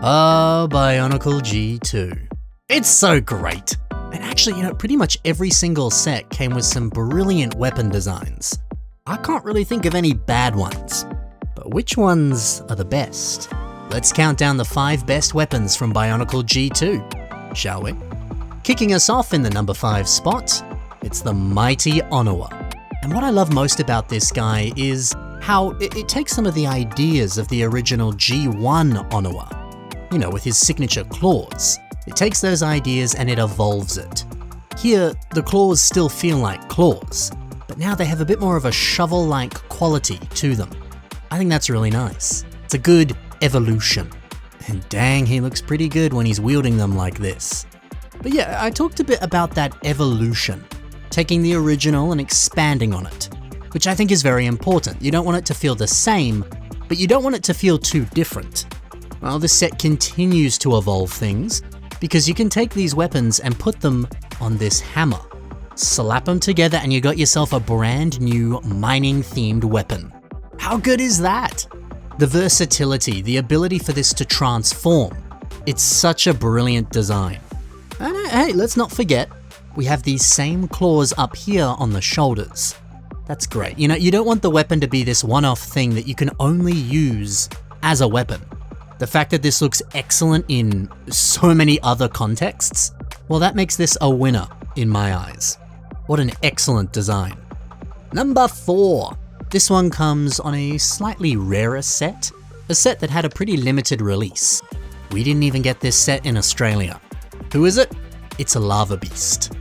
Bionicle G2. It's so great. And actually, pretty much every single set came with some brilliant weapon designs. I can't really think of any bad ones. But which ones are the best? Let's count down the 5 best weapons from Bionicle G2, shall we? Kicking us off in the number 5 spot, it's the mighty Onua. And what I love most about this guy is how it takes some of the ideas of the original G1 Onua. With his signature claws. It takes those ideas and it evolves it. Here, the claws still feel like claws, but now they have a bit more of a shovel-like quality to them. I think that's really nice. It's a good evolution. And dang, he looks pretty good when he's wielding them like this. But yeah, I talked a bit about that evolution, taking the original and expanding on it, which I think is very important. You don't want it to feel the same, but you don't want it to feel too different. Well, this set continues to evolve things, because you can take these weapons and put them on this hammer. Slap them together and you got yourself a brand new mining-themed weapon. How good is that? The versatility, the ability for this to transform. It's such a brilliant design. And hey, let's not forget, we have these same claws up here on the shoulders. That's great. You don't want the weapon to be this one-off thing that you can only use as a weapon. The fact that this looks excellent in so many other contexts, well, that makes this a winner in my eyes. What an excellent design. Number 4. This one comes on a slightly rarer set, a set that had a pretty limited release. We didn't even get this set in Australia. Who is it? It's a lava beast.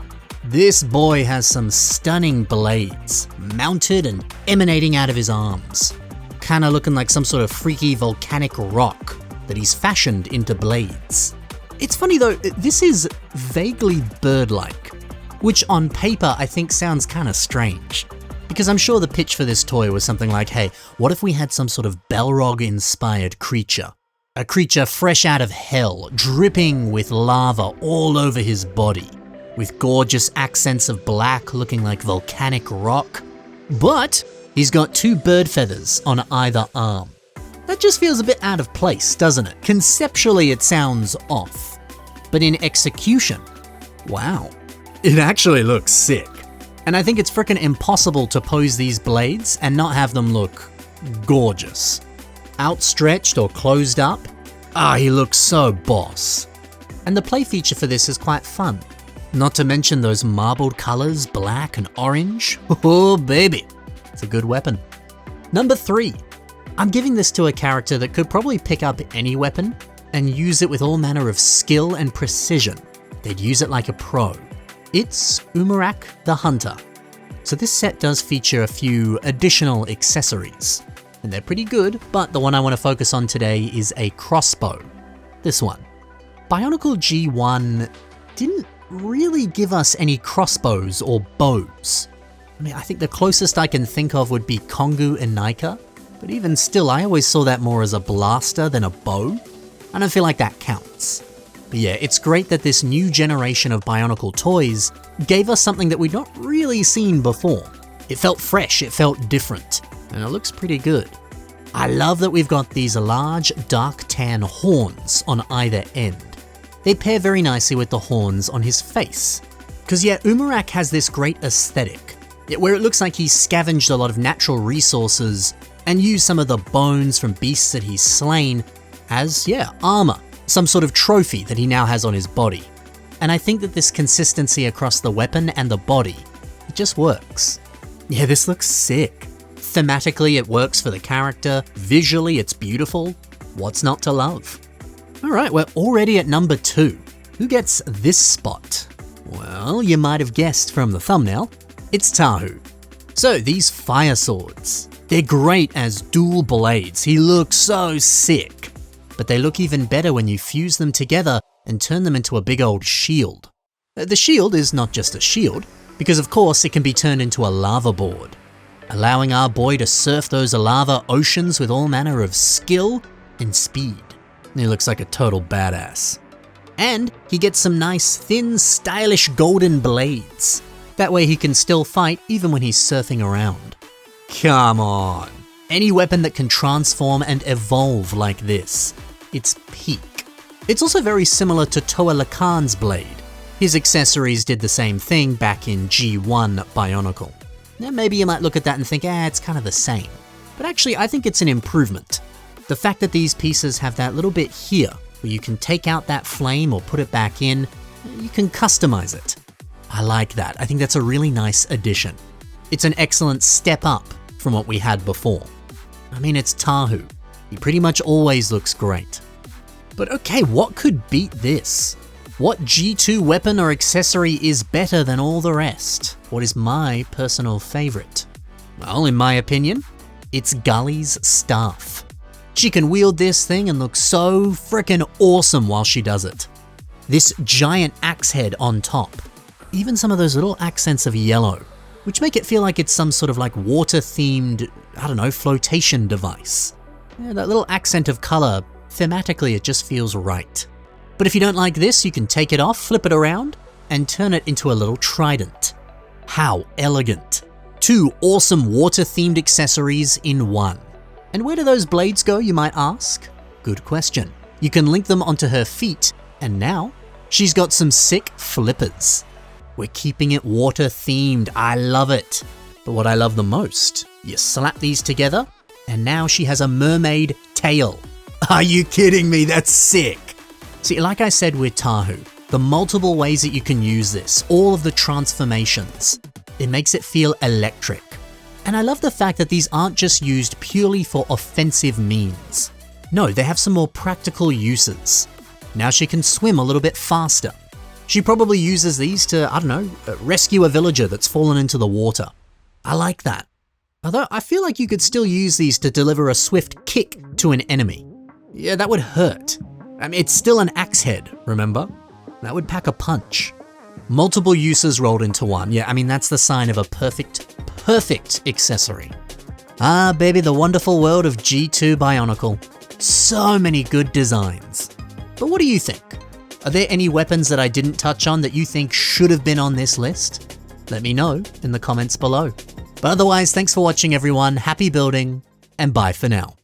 This boy has some stunning blades, mounted and emanating out of his arms. Kinda looking like some sort of freaky volcanic rock that he's fashioned into blades. It's funny though, this is vaguely bird-like, which on paper I think sounds kinda strange. Because I'm sure the pitch for this toy was something like, hey, what if we had some sort of Balrog-inspired creature? A creature fresh out of hell, dripping with lava all over his body, with gorgeous accents of black looking like volcanic rock. But he's got 2 bird feathers on either arm. That just feels a bit out of place, doesn't it? Conceptually, it sounds off. But in execution, wow, it actually looks sick. And I think it's frickin' impossible to pose these blades and not have them look gorgeous. Outstretched or closed up, he looks so boss. And the play feature for this is quite fun. Not to mention those marbled colors, black and orange. Oh baby, it's a good weapon. Number 3. I'm giving this to a character that could probably pick up any weapon and use it with all manner of skill and precision. They'd use it like a pro. It's Umarak the Hunter. So this set does feature a few additional accessories, and they're pretty good, but the one I want to focus on today is a crossbow. This one. Bionicle G1 didn't really give us any crossbows or bows. I think the closest I can think of would be Kongu and Nika. But even still, I always saw that more as a blaster than a bow. I don't feel like that counts. But yeah, it's great that this new generation of Bionicle toys gave us something that we'd not really seen before. It felt fresh, it felt different, and it looks pretty good. I love that we've got these large dark tan horns on either end. They pair very nicely with the horns on his face. Because yeah, Umarak has this great aesthetic, where it looks like he's scavenged a lot of natural resources and used some of the bones from beasts that he's slain as, armor, some sort of trophy that he now has on his body. And I think that this consistency across the weapon and the body, it just works. Yeah, this looks sick. Thematically, it works for the character. Visually, it's beautiful. What's not to love? All right, we're already at number 2. Who gets this spot? Well, you might have guessed from the thumbnail. It's Tahu. So these fire swords, they're great as dual blades. He looks so sick. But they look even better when you fuse them together and turn them into a big old shield. The shield is not just a shield, because of course it can be turned into a lava board, allowing our boy to surf those lava oceans with all manner of skill and speed. He looks like a total badass. And he gets some nice, thin, stylish golden blades. That way he can still fight even when he's surfing around. Come on. Any weapon that can transform and evolve like this, it's peak. It's also very similar to Toa Onua blade. His accessories did the same thing back in G1 Bionicle. Now maybe you might look at that and think, it's kind of the same. But actually I think it's an improvement. The fact that these pieces have that little bit here, where you can take out that flame or put it back in, you can customize it. I like that. I think that's a really nice addition. It's an excellent step up from what we had before. I mean, it's Tahu. He pretty much always looks great. But okay, what could beat this? What G2 weapon or accessory is better than all the rest? What is my personal favorite? Well, in my opinion, it's Gully's staff. She can wield this thing and look so frickin' awesome while she does it. This giant axe head on top. Even some of those little accents of yellow, which make it feel like it's some sort of like water-themed, I don't know, flotation device. Yeah, that little accent of color, thematically it just feels right. But if you don't like this, you can take it off, flip it around, and turn it into a little trident. How elegant. 2 awesome water-themed accessories in one. And where do those blades go, you might ask? Good question. You can link them onto her feet, and now she's got some sick flippers. We're keeping it water-themed, I love it. But what I love the most, you slap these together, and now she has a mermaid tail. Are you kidding me? That's sick. See, like I said with Tahu, the multiple ways that you can use this, all of the transformations, it makes it feel electric. And I love the fact that these aren't just used purely for offensive means. No, they have some more practical uses. Now she can swim a little bit faster. She probably uses these to, I don't know, rescue a villager that's fallen into the water. I like that. Although I feel like you could still use these to deliver a swift kick to an enemy. Yeah, that would hurt. I mean, it's still an axe head, remember? That would pack a punch. Multiple uses rolled into one. Yeah, I mean, that's the sign of a perfect accessory. Ah, baby, the wonderful world of G2 Bionicle. So many good designs. But what do you think? Are there any weapons that I didn't touch on that you think should have been on this list? Let me know in the comments below. But otherwise, thanks for watching everyone, happy building, and bye for now.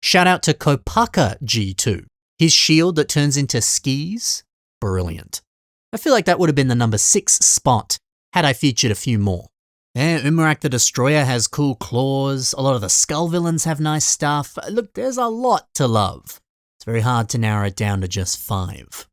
Shout out to Kopaka G2. His shield that turns into skis, brilliant. I feel like that would have been the number 6 spot had I featured a few more. Yeah, Umarak the Destroyer has cool claws, a lot of the skull villains have nice stuff. Look, there's a lot to love. It's very hard to narrow it down to just 5.